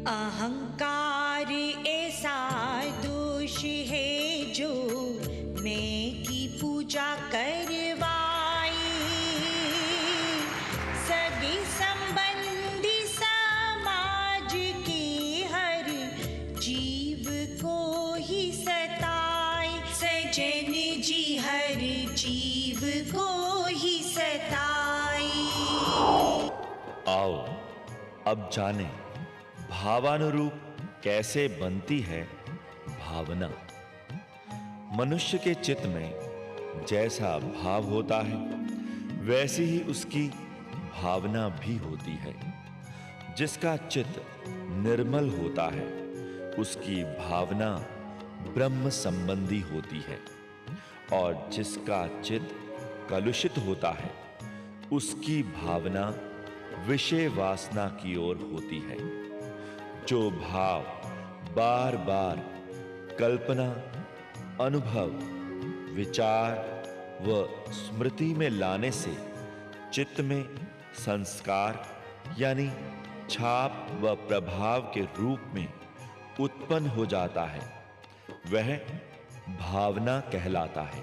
अहंकार ऐसा दोष है जो मैं की पूजा करवाई, सगे संबंधी समाज के हर जीव को ही सताए, सजन जी हर जीव को ही सताए। आओ अब जाने भावानुरूप कैसे बनती है भावना। मनुष्य के चित्त में जैसा भाव होता है वैसी ही उसकी भावना भी होती है। जिसका चित्त निर्मल होता है उसकी भावना ब्रह्म संबंधी होती है, और जिसका चित्त कलुषित होता है उसकी भावना विषय वासना की ओर होती है। जो भाव बार बार कल्पना, अनुभव, विचार व स्मृति में लाने से चित्त में संस्कार यानी छाप व प्रभाव के रूप में उत्पन्न हो जाता है, वह भावना कहलाता है।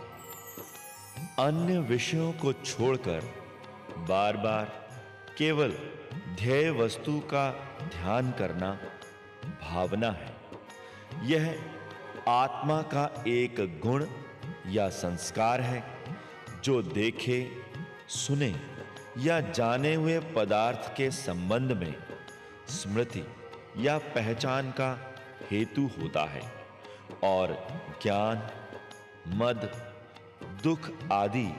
अन्य विषयों को छोड़कर बार बार केवल ध्येय वस्तु का ध्यान करना भावना है। यह आत्मा का एक गुण या संस्कार है जो देखे, सुने या जाने हुए पदार्थ के संबंध में स्मृति या पहचान का हेतु होता है, और ज्ञान, मद, दुख आदि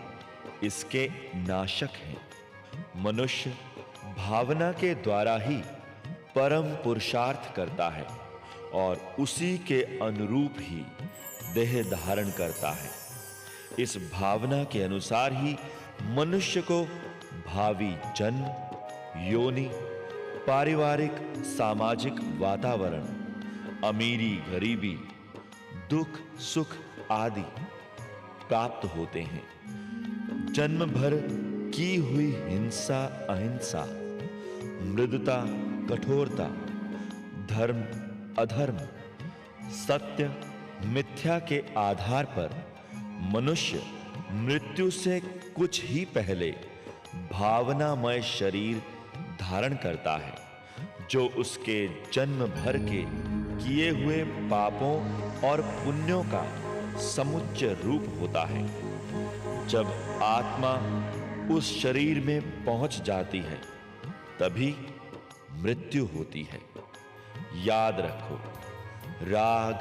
इसके नाशक हैं। मनुष्य भावना के द्वारा ही परम पुरुषार्थ करता है और उसी के अनुरूप ही देह धारण करता है। इस भावना के अनुसार ही मनुष्य को भावी जन्म, योनि, पारिवारिक सामाजिक वातावरण, अमीरी गरीबी, दुख सुख आदि प्राप्त होते हैं। जन्म भर की हुई हिंसा अहिंसा, मृदुता कठोरता, धर्म अधर्म, सत्य मिथ्या के आधार पर मनुष्य मृत्यु से कुछ ही पहले भावनामय शरीर धारण करता है, जो उसके जन्म भर के किए हुए पापों और पुण्यों का समुच्चय रूप होता है। जब आत्मा उस शरीर में पहुंच जाती है तभी मृत्यु होती है। याद रखो, राग,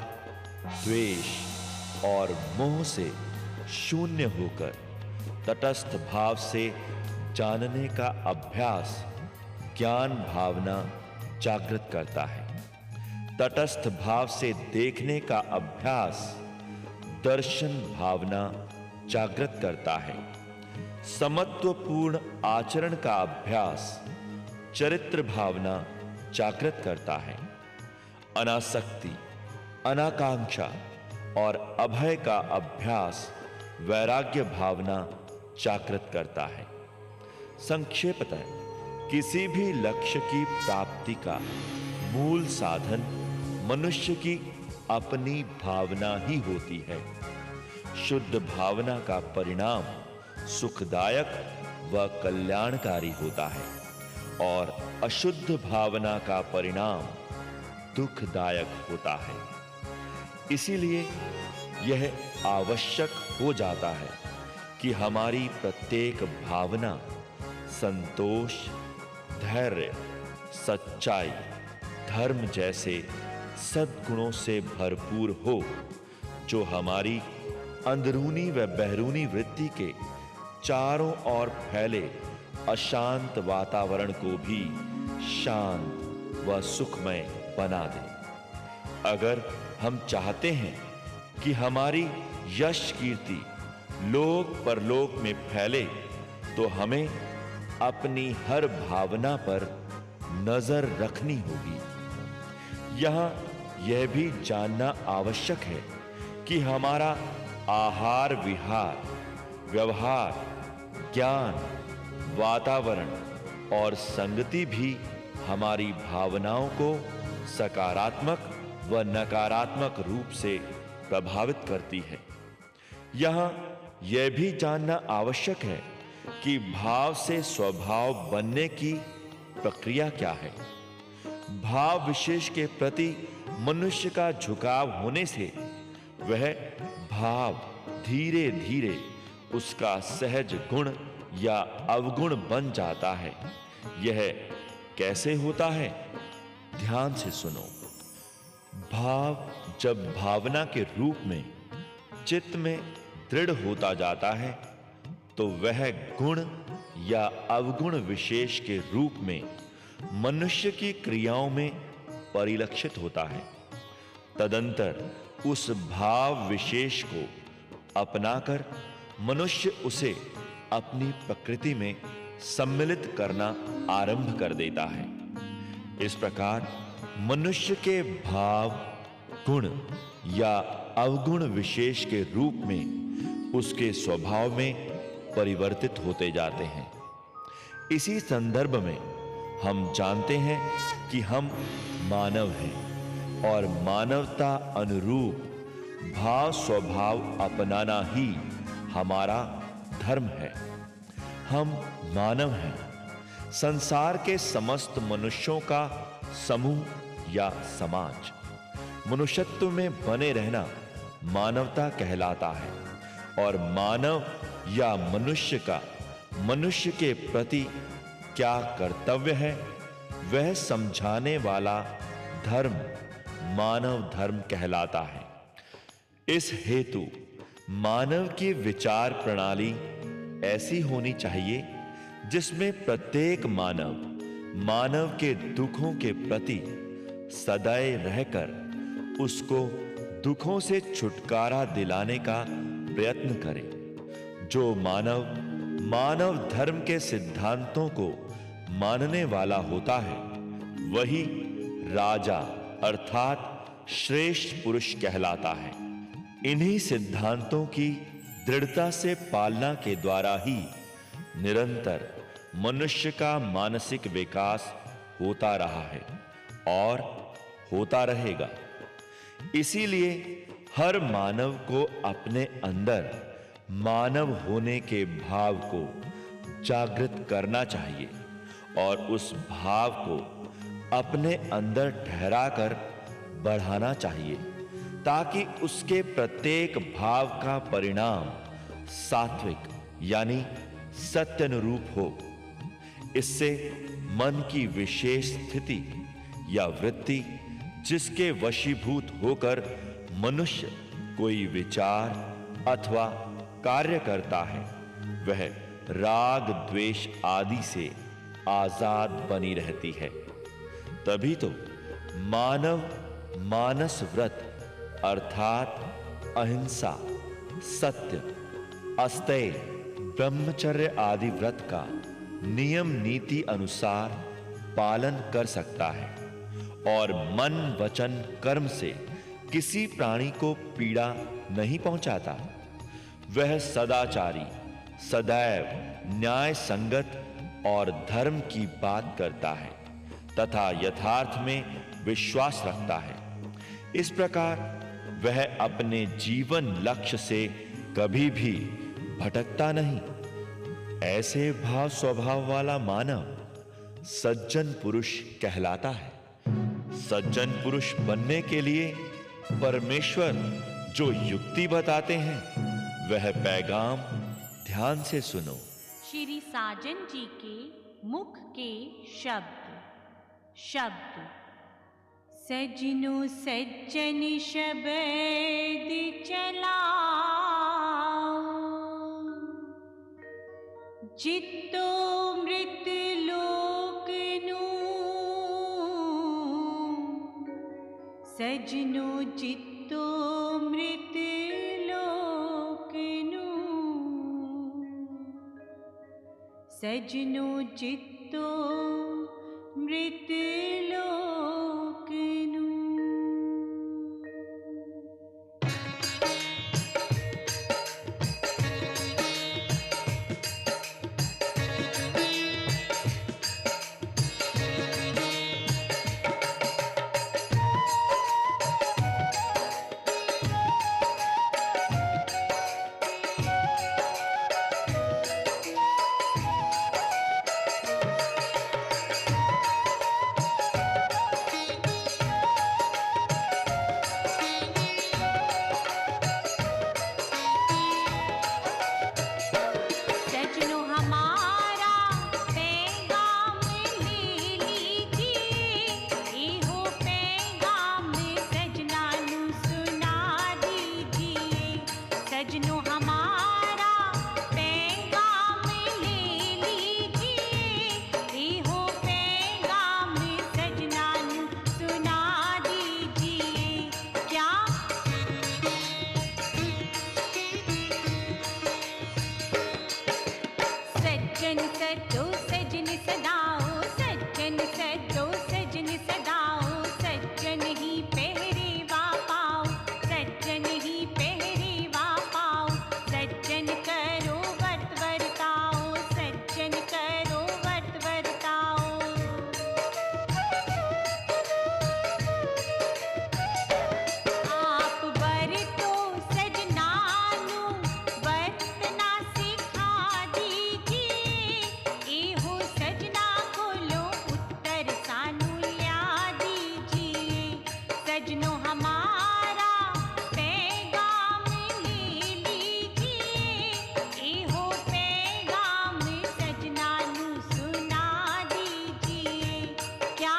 द्वेष और मोह से शून्य होकर तटस्थ भाव से जानने का अभ्यास ज्ञान भावना जागृत करता है। तटस्थ भाव से देखने का अभ्यास दर्शन भावना जागृत करता है। समत्वपूर्ण आचरण का अभ्यास चरित्र भावना जागृत करता है। अनासक्ति, अनाकांक्षा और अभय का अभ्यास वैराग्य भावना जागृत करता है। संक्षेपतः किसी भी लक्ष्य की प्राप्ति का मूल साधन मनुष्य की अपनी भावना ही होती है। शुद्ध भावना का परिणाम सुखदायक व कल्याणकारी होता है, और अशुद्ध भावना का परिणाम दुखदायक होता है। इसीलिए यह आवश्यक हो जाता है कि हमारी प्रत्येक भावना संतोष, धैर्य, सच्चाई, धर्म जैसे सद्गुणों से भरपूर हो, जो हमारी अंदरूनी व बहरूनी वृत्ति के चारों ओर फैले अशांत वातावरण को भी शांत व सुखमय बना दे। अगर हम चाहते हैं कि हमारी यश कीर्ति लोक परलोक में फैले, तो हमें अपनी हर भावना पर नजर रखनी होगी। यहां यह भी जानना आवश्यक है कि हमारा आहार विहार, व्यवहार, ज्ञान, वातावरण और संगति भी हमारी भावनाओं को सकारात्मक व नकारात्मक रूप से प्रभावित करती है। यहां यह भी जानना आवश्यक है कि भाव से स्वभाव बनने की प्रक्रिया क्या है। भाव विशेष के प्रति मनुष्य का झुकाव होने से वह भाव धीरे धीरे उसका सहज गुण या अवगुण बन जाता है। यह कैसे होता है, ध्यान से सुनो। भाव जब भावना के रूप में चित्त में दृढ़ होता जाता है तो वह गुण या अवगुण विशेष के रूप में मनुष्य की क्रियाओं में परिलक्षित होता है। तदंतर उस भाव विशेष को अपनाकर मनुष्य उसे अपनी प्रकृति में सम्मिलित करना आरंभ कर देता है। इस प्रकार मनुष्य के भाव गुण या अवगुण विशेष के रूप में उसके स्वभाव में परिवर्तित होते जाते हैं। इसी संदर्भ में हम जानते हैं कि हम मानव हैं और मानवता अनुरूप भाव स्वभाव अपनाना ही हमारा धर्म है। हम मानव हैं। संसार के समस्त मनुष्यों का समूह या समाज। मनुष्यत्व में बने रहना मानवता कहलाता है और मानव या मनुष्य का मनुष्य के प्रति क्या कर्तव्य है वह समझाने वाला धर्म मानव धर्म कहलाता है। इस हेतु मानव की विचार प्रणाली ऐसी होनी चाहिए जिसमें प्रत्येक मानव के दुखों के प्रति सदैव रहकर उसको दुखों से छुटकारा दिलाने का प्रयत्न करे। जो मानव धर्म के सिद्धांतों को मानने वाला होता है वही राजा अर्थात श्रेष्ठ पुरुष कहलाता है। इन्हीं सिद्धांतों की दृढ़ता से पालना के द्वारा ही निरंतर मनुष्य का मानसिक विकास होता रहा है और होता रहेगा। इसीलिए हर मानव को अपने अंदर मानव होने के भाव को जागृत करना चाहिए और उस भाव को अपने अंदर ठहराकर बढ़ाना चाहिए ताकि उसके प्रत्येक भाव का परिणाम सात्विक यानी सत्यानुरूप हो। इससे मन की विशेष स्थिति या वृत्ति जिसके वशीभूत होकर मनुष्य कोई विचार अथवा कार्य करता है वह राग द्वेष आदि से आजाद बनी रहती है। तभी तो मानव मानस व्रत अर्थात अहिंसा, सत्य, अस्तेय, ब्रह्मचर्य आदि व्रत का नियम नीति अनुसार पालन कर सकता है और मन वचन कर्म से किसी प्राणी को पीड़ा नहीं पहुंचाता। वह सदाचारी, सदैव न्याय संगत और धर्म की बात करता है तथा यथार्थ में विश्वास रखता है। इस प्रकार वह अपने जीवन लक्ष्य से कभी भी भटकता नहीं। ऐसे भाव स्वभाव वाला मानव सज्जन पुरुष कहलाता है। सज्जन पुरुष बनने के लिए परमेश्वर जो युक्ति बताते हैं वह पैगाम ध्यान से सुनो। श्री साजन जी के मुख के शब्द। सजनो सज्जन शब्द चलाओ, जितो मृत लोक नू, सजनो जितो मृत लोक नू, सजनो जितो मृत लोक नू। हमारा पैगाम ले लीजिए, एहो पैगाम सजना नू सुना दीजिए। क्या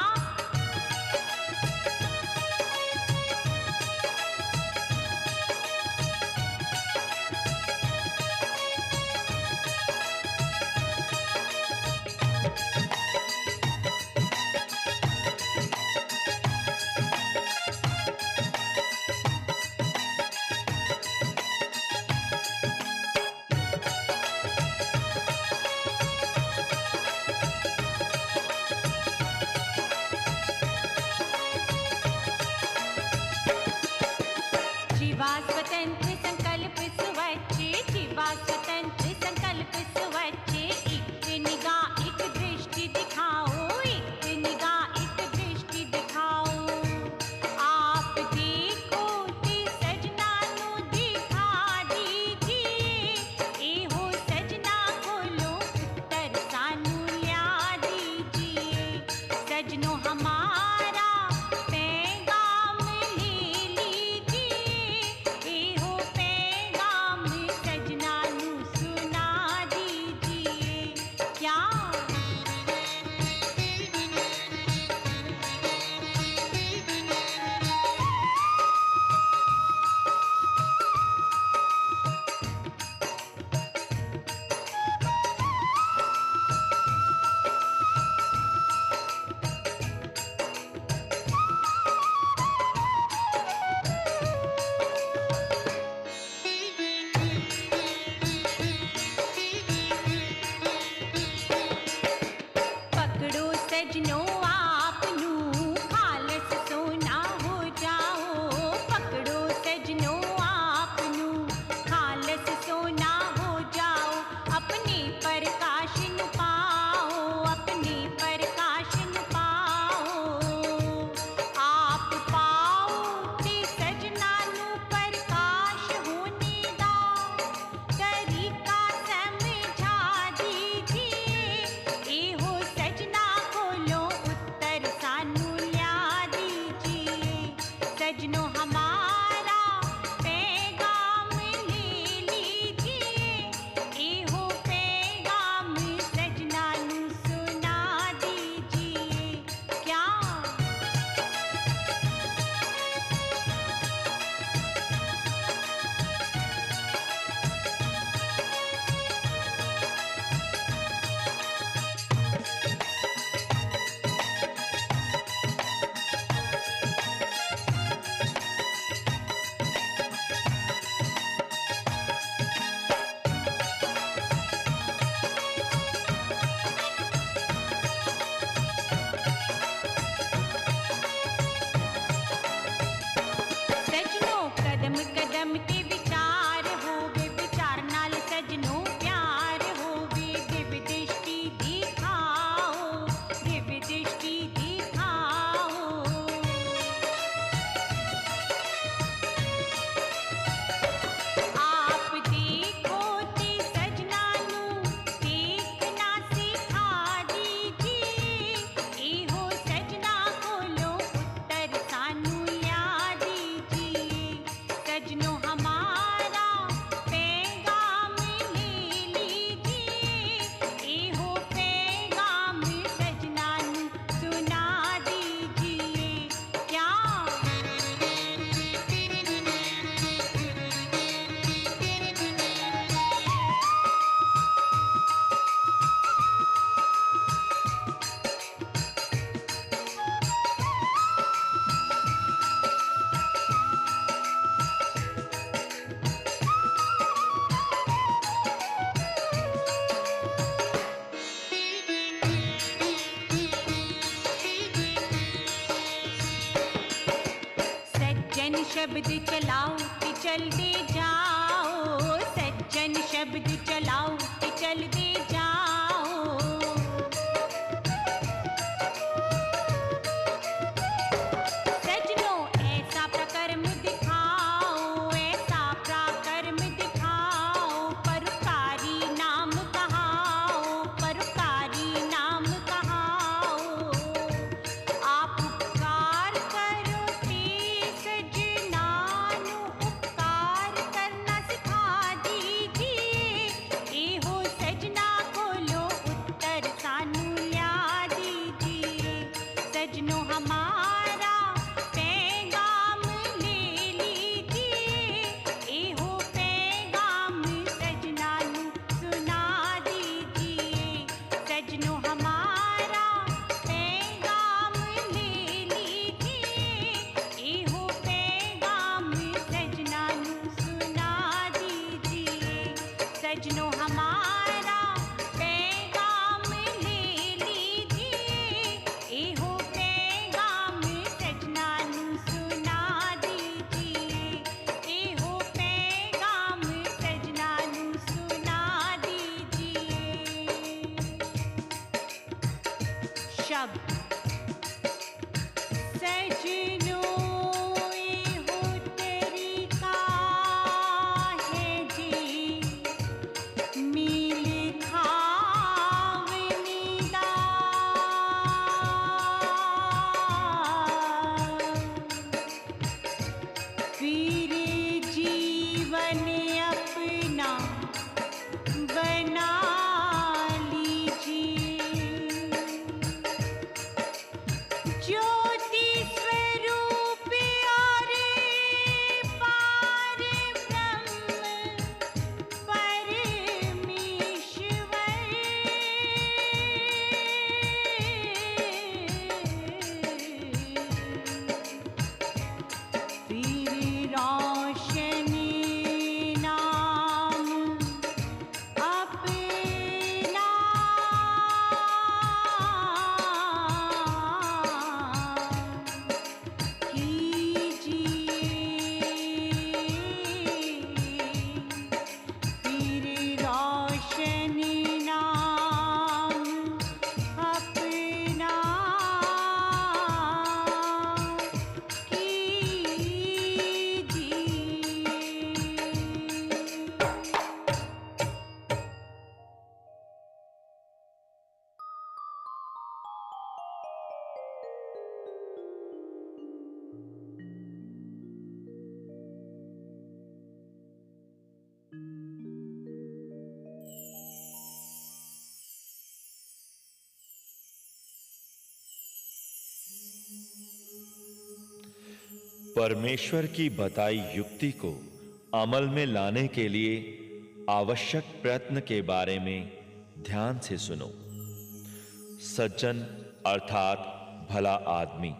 जीवा स्वतंत्र संकल्प स्वच्छ, जीवा स्वतंत्र संकल्प स्वच्छ। एक निगाह एक दृष्टि दिखाओ, एक निगाह एक दृष्टि दिखाओ। आप देखो ते सजना नू दिखा दीजिए, एहो सजना खोलो उत्तर सानू ल्या दीजिए। सजनो हमारा पैगाम ले लीजिए, एहो पैगाम सजना नू सुना दीजिए। क्या पकड़ो सजनो आपनू खालस सोना हो जाओ, पकड़ो सजनो आपनू खालस सोना हो जाओ। अपने प्रकाशन पाओ, अपने प्रकाशन पाओ। आप पाओ ते सजना नू प्रकाश होने दा तरीका समझा दीजिए, एहो सजना खोलो उत्तर सानू ल्या दीजिए। सजनो हमारा पैगाम ले लीजिए, एहो पैगाम सजना नू सुना दीजिए। क्या सजनो कदम कदम ते विचार होवे, विचार नाल सजनो प्यार होवे। दिव्य दृष्टि दिखाओ, दिव्य दृष्टि दिखाओ। आप देखो ते सजना नू देखना सिखा दीजिए, एहो सजना खोलो उत्तर सानू ल्या दीजिए। सजनो हमारा पैगाम ले लीजिए, एहो पैगाम सजना नू सुना दीजिए। क्या सज्जन शब्द चलाओ कि चलते जाओ, सज्जन शब्द चलाओ कि चलते जाओ। सजनो ऐसा प्रकर्म दिखाओ, ऐसा प्रकर्म दिखाओ। परोपकारी नाम कहाओ, परोपकारी नाम कहाओ। आप उपकार करो ते हमारा पैगाम ले लीजिए, एहो पैगाम सजनानु सुना दीजिए। सजनो हमारा पैगाम ले लीजिए, एहो पैगाम सजनानु सुना दीजिए। सजनो हमारा पैगाम ले लीजिए, एहो पैगाम सजनानु सुना दीजिए। एहो पैगाम सजनानु सुना दीजिए। शब्द सजनो एहो तरीका है जी, मील खावनी दा। फिर जीवन अपना बना लीजिए। ज्योति स्वरूप और पार ब्रह्म परमेश्वर, फिर रोशनी नाम अपना कीजिए। फिर रोशनी नाम अपना कीजिए। परमेश्वर की बताई युक्ति को अमल में लाने के लिए आवश्यक प्रयत्न के बारे में ध्यान से सुनो। सज्जन अर्थात भला आदमी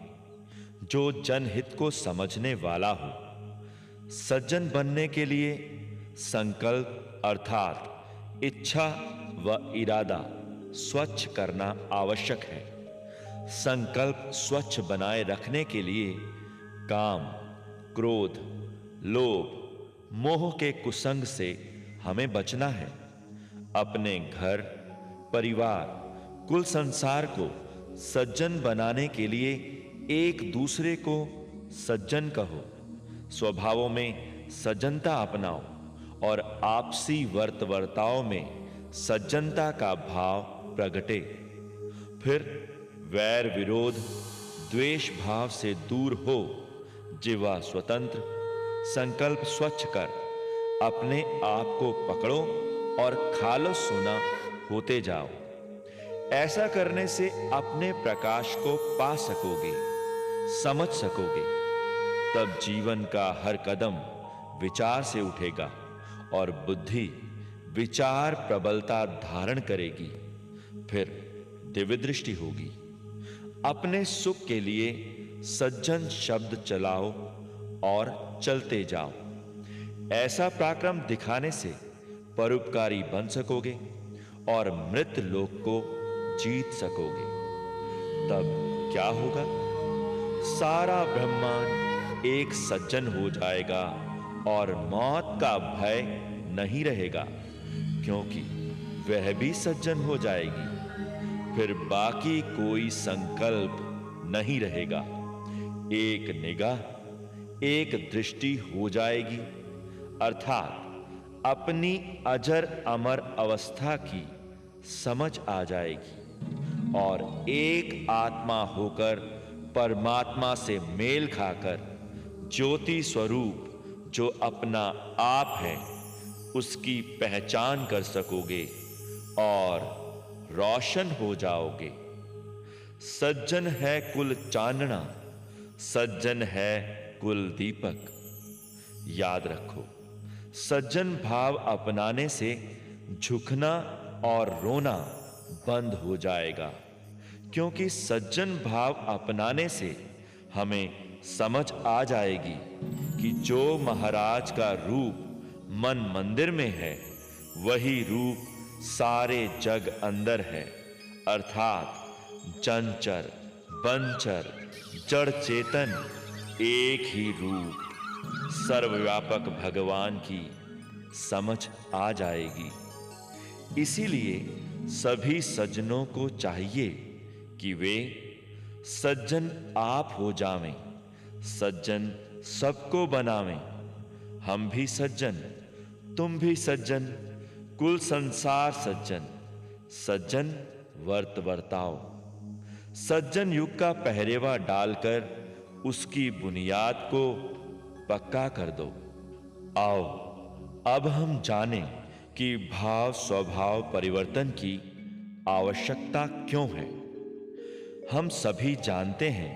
जो जनहित को समझने वाला हो। सज्जन बनने के लिए संकल्प अर्थात इच्छा व इरादा स्वच्छ करना आवश्यक है। संकल्प स्वच्छ बनाए रखने के लिए काम, क्रोध, लोभ, मोह के कुसंग से हमें बचना है। अपने घर, परिवार, कुल संसार को सज्जन बनाने के लिए एक दूसरे को सज्जन कहो। स्वभावों में सज्जनता अपनाओ और आपसी वर्ताव में सज्जनता का भाव प्रगटे। फिर वैर विरोध द्वेष भाव से दूर हो। जिह्वा स्वतंत्र, संकल्प स्वच्छ कर अपने आप को पकड़ो और खालो सोना होते जाओ। ऐसा करने से अपने प्रकाश को पा सकोगे, समझ सकोगे। तब जीवन का हर कदम विचार से उठेगा और बुद्धि विचार प्रबलता धारण करेगी। फिर दिव्य दृष्टि होगी। अपने सुख के लिए सज्जन शब्द चलाओ और चलते जाओ। ऐसा पराक्रम दिखाने से परोपकारी बन सकोगे और मृत लोक को जीत सकोगे। तब क्या होगा? सारा ब्रह्मांड एक सज्जन हो जाएगा और मौत का भय नहीं रहेगा, क्योंकि वह भी सज्जन हो जाएगी। फिर बाकी कोई संकल्प नहीं रहेगा। एक निगाह, एक दृष्टि हो जाएगी, अर्थात अपनी अजर अमर अवस्था की समझ आ जाएगी और एक आत्मा होकर परमात्मा से मेल खाकर ज्योति स्वरूप जो अपना आप है उसकी पहचान कर सकोगे और रोशन हो जाओगे। सज्जन है कुल चानना, सज्जन है कुल दीपक। याद रखो, सज्जन भाव अपनाने से झुकना और रोना बंद हो जाएगा, क्योंकि सज्जन भाव अपनाने से हमें समझ आ जाएगी कि जो महाराज का रूप मन मंदिर में है, वही रूप सारे जग अंदर है, अर्थात चंचर बंचर जड़ चेतन एक ही रूप सर्वव्यापक भगवान की समझ आ जाएगी। इसीलिए सभी सज्जनों को चाहिए कि वे सज्जन आप हो जावें, सज्जन सबको बनावें। हम भी सज्जन, तुम भी सज्जन, कुल संसार सज्जन, सज्जन वर्त वर्ताओ। सज्जन युग का पहरेवा डालकर उसकी बुनियाद को पक्का कर दो। आओ अब हम जानें कि भाव स्वभाव परिवर्तन की आवश्यकता क्यों है। हम सभी जानते हैं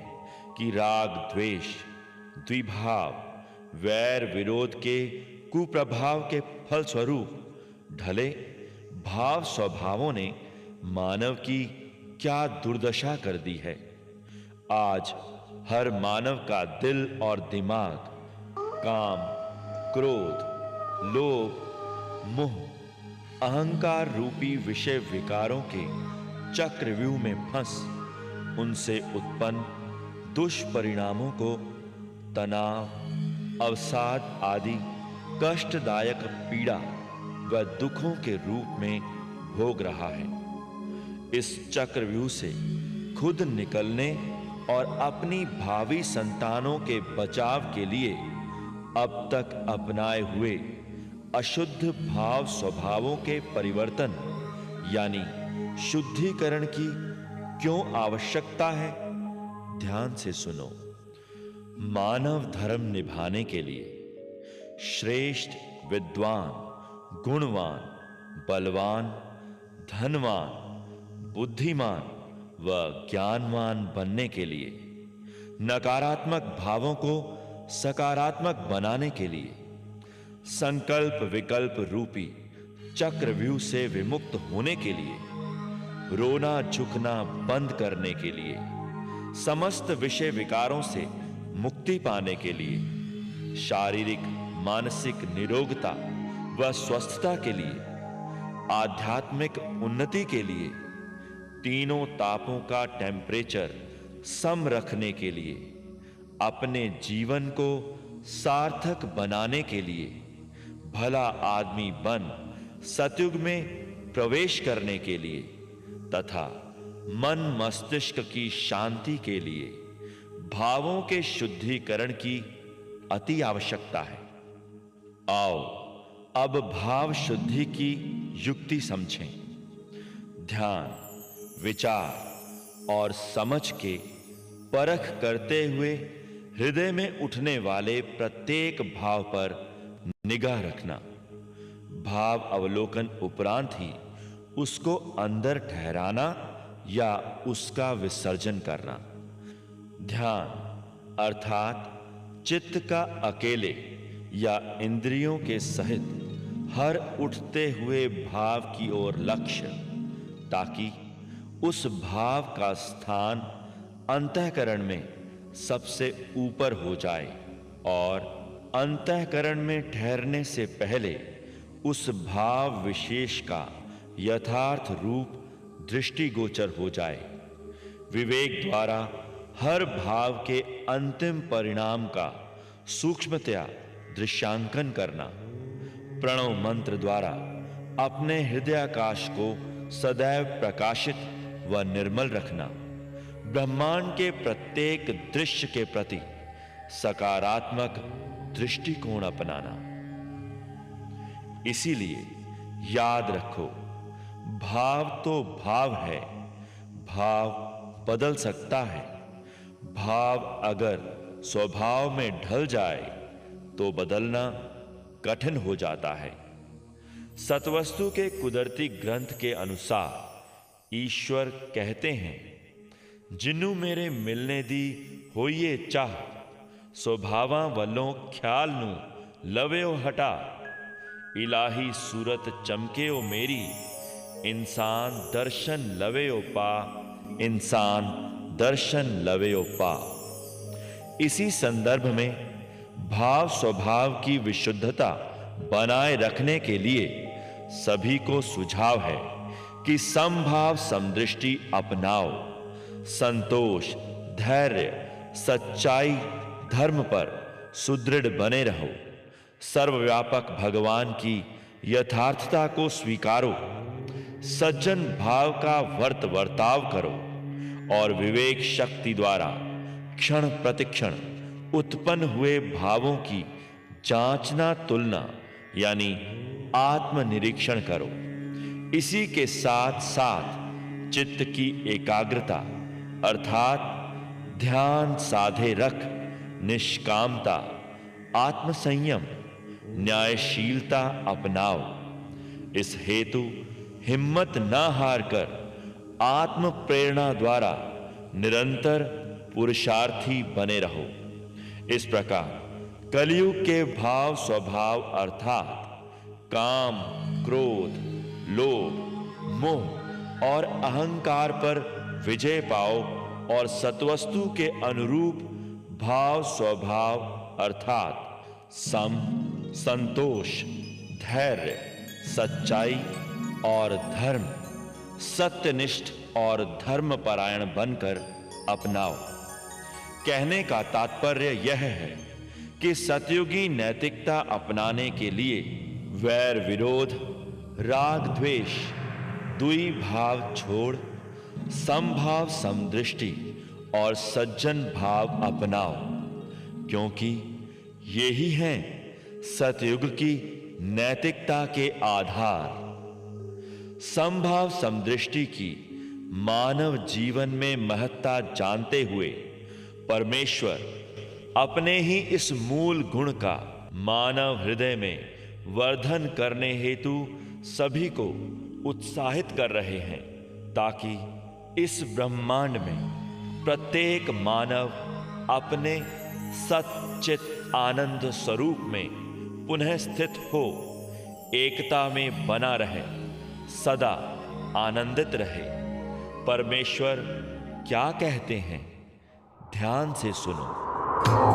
कि राग द्वेष, द्विभाव, वैर विरोध के कुप्रभाव के फलस्वरूप ढले भाव स्वभावों ने मानव की क्या दुर्दशा कर दी है। आज हर मानव का दिल और दिमाग काम, क्रोध, लोभ, मोह, अहंकार रूपी विषय विकारों के चक्रव्यूह में फंस उनसे उत्पन्न दुष्परिणामों को तनाव, अवसाद आदि कष्टदायक पीड़ा व दुखों के रूप में भोग रहा है। इस चक्रव्यूह से खुद निकलने और अपनी भावी संतानों के बचाव के लिए अब तक अपनाए हुए अशुद्ध भाव स्वभावों के परिवर्तन यानी शुद्धिकरण की क्यों आवश्यकता है? ध्यान से सुनो। मानव धर्म निभाने के लिए श्रेष्ठ विद्वान, गुणवान, बलवान, धनवान, बुद्धिमान व ज्ञानवान बनने के लिए, नकारात्मक भावों को सकारात्मक बनाने के लिए, संकल्प विकल्प रूपी चक्रव्यूह से विमुक्त होने के लिए, रोना झुकना बंद करने के लिए, समस्त विषय विकारों से मुक्ति पाने के लिए, शारीरिक मानसिक निरोगता व स्वस्थता के लिए, आध्यात्मिक उन्नति के लिए, तीनों तापों का टेम्परेचर सम रखने के लिए, अपने जीवन को सार्थक बनाने के लिए, भला आदमी बन सतयुग में प्रवेश करने के लिए तथा मन मस्तिष्क की शांति के लिए भावों के शुद्धिकरण की अति आवश्यकता है। आओ अब भाव शुद्धि की युक्ति समझें। ध्यान, विचार और समझ के परख करते हुए हृदय में उठने वाले प्रत्येक भाव पर निगाह रखना। भाव अवलोकन उपरांत ही उसको अंदर ठहराना या उसका विसर्जन करना। ध्यान अर्थात चित्त का अकेले या इंद्रियों के सहित हर उठते हुए भाव की ओर लक्ष्य, ताकि उस भाव का स्थान अंतःकरण में सबसे ऊपर हो जाए और अंतःकरण में ठहरने से पहले उस भाव विशेष का यथार्थ रूप दृष्टिगोचर हो जाए। विवेक द्वारा हर भाव के अंतिम परिणाम का सूक्ष्मतया दृश्यांकन करना। प्रणव मंत्र द्वारा अपने हृदयाकाश को सदैव प्रकाशित व निर्मल रखना। ब्रह्मांड के प्रत्येक दृश्य के प्रति सकारात्मक दृष्टिकोण अपनाना। इसीलिए याद रखो, भाव तो भाव है, भाव बदल सकता है। भाव अगर स्वभाव में ढल जाए तो बदलना कठिन हो जाता है। सतवस्तु के कुदरती ग्रंथ के अनुसार ईश्वर कहते हैं, जिन्नू मेरे मिलने दी होइए चाह, स्वभावां वल्लों ख्याल नू लवेओ हटा। इलाही सूरत चमकेओ मेरी, इंसान दर्शन लवेओ पा, इंसान दर्शन लवेओ पा। इसी संदर्भ में भाव स्वभाव की विशुद्धता बनाए रखने के लिए सभी को सुझाव है कि समभाव समदृष्टि अपनाओ। संतोष, धैर्य, सच्चाई, धर्म पर सुदृढ़ बने रहो। सर्वव्यापक भगवान की यथार्थता को स्वीकारो। सज्जन भाव का वर्ताव करो और विवेक शक्ति द्वारा क्षण प्रतिक्षण उत्पन्न हुए भावों की जांचना तुलना यानी आत्मनिरीक्षण करो। इसी के साथ साथ चित्त की एकाग्रता अर्थात ध्यान साधे रख निष्कामता, आत्मसंयम, न्यायशीलता अपनाओ। इस हेतु हिम्मत न हारकर आत्म प्रेरणा द्वारा निरंतर पुरुषार्थी बने रहो। इस प्रकार कलयुग के भाव स्वभाव अर्थात काम, क्रोध, लोभ, मोह और अहंकार पर विजय पाओ और सत्वस्तु के अनुरूप भाव स्वभाव अर्थात सम, संतोष, धैर्य, सच्चाई और धर्म, सत्यनिष्ठ और धर्मपरायण बनकर अपनाओ। कहने का तात्पर्य यह है कि सतयुगी नैतिकता अपनाने के लिए वैर विरोध, राग द्वेष, द्वि भाव छोड़ समभाव समदृष्टि और सज्जन भाव अपनाओ, क्योंकि ये ही हैं सतयुग की नैतिकता के आधार। समभाव समदृष्टि की मानव जीवन में महत्ता जानते हुए परमेश्वर अपने ही इस मूल गुण का मानव हृदय में वर्धन करने हेतु सभी को उत्साहित कर रहे हैं, ताकि इस ब्रह्मांड में प्रत्येक मानव अपने सच्चित आनंद स्वरूप में पुनः स्थित हो, एकता में बना रहे, सदा आनंदित रहे। परमेश्वर क्या कहते हैं, ध्यान से सुनो।